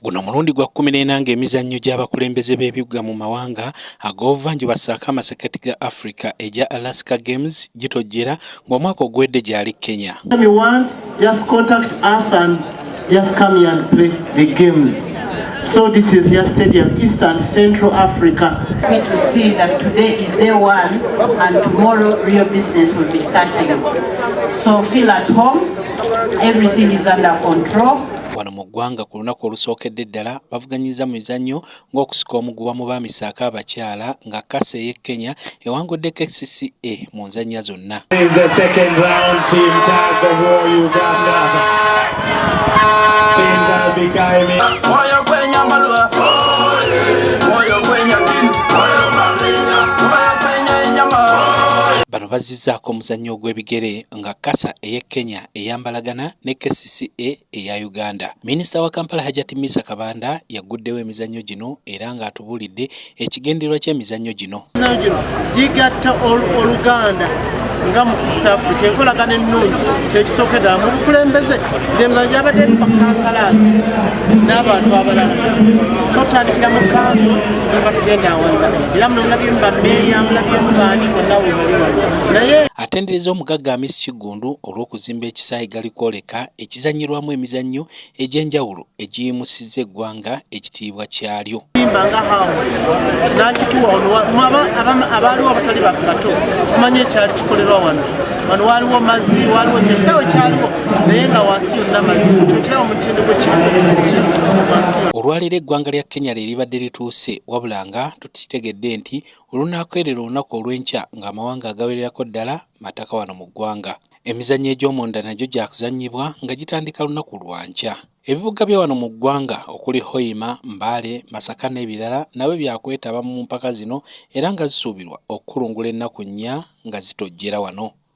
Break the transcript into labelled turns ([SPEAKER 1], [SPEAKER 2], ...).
[SPEAKER 1] Guno mulundi gwa 14 ng'emizannyo gy'abakulembeze b'ebibuga mu mawanga ag'obuvanjuba ssaako amasekati ga Africa eja Alaska Games gitojjera ng'omwaka ogwedde gyali Kenya.
[SPEAKER 2] Just contact us and just come here and play the games. So this is your stadium, Eastern Central Africa.
[SPEAKER 3] Happy to see that today is day one and tomorrow real business will be starting. So feel at home, everything is under control.
[SPEAKER 1] Wano mu ggwanga ku lunaku olusookedde ddala bavuganyizza mu mizannyo ng'okusika omuguba mu baamisaako abakyala nga Kasa ey'e Kenya ewangudde KCCA mu nzannya zonna. Bano bazizzaako omuzannyo ogw'ebigere nga Kasa ey'e Kenya eyambalagana ne KCCA eya Uganda. Minisita wa Kampala Hajjat Misa Kabanda yagguddewo emizannyo gino era ng'atubuulidde ekigendererwa ky'emizannyo gino.
[SPEAKER 2] Gigatta Oluganda nga mu East Africa enkolagana ennungi kyekisookedde mu bukulembeze emizannyo gyabadde bakkansalaasi n'abantu abalala so tutandikira mu kanso nga tugenda awanza era mulabyemu bammeeya mulabyemu baani bonna naye
[SPEAKER 1] atendereza omugagga Amisi Kigundu olw'okuzimba ekisaayi gali kwoleka ekizanyirwamu emizannyo egy'enjawulo egiyimusizza eggwanga ekitiibwa kyalyo.
[SPEAKER 2] Nga hawo n'akituwa abaaliwo abatali bato kumanya ekyali kikolerwa wano waliwo mazzi waliwo kyekisaawe kyaliwo naye nga wansi yonna mazzi kyokirawo omutindo gw'ekikowansi.
[SPEAKER 1] Olwaleero eggwanga lya Kenya lye libadde lituuse wabula nga tukitegedde nti olunaakoerera olunaku olw'enkya ng'amawanga agawererako ddala mataka wano mu ggwanga. Emizannyo egy'omunda nagyo gyakuzannyibwa nga gitandika lunaku lwa nkya. Ebibuga bya wano mu ggwanga okuli Hoima, Mbale, Masaka n'ebirala nabyo byakwetaba mu mpaka zino era nga zisuubirwa okukulungula ennaku nnya nga zitojjera wano.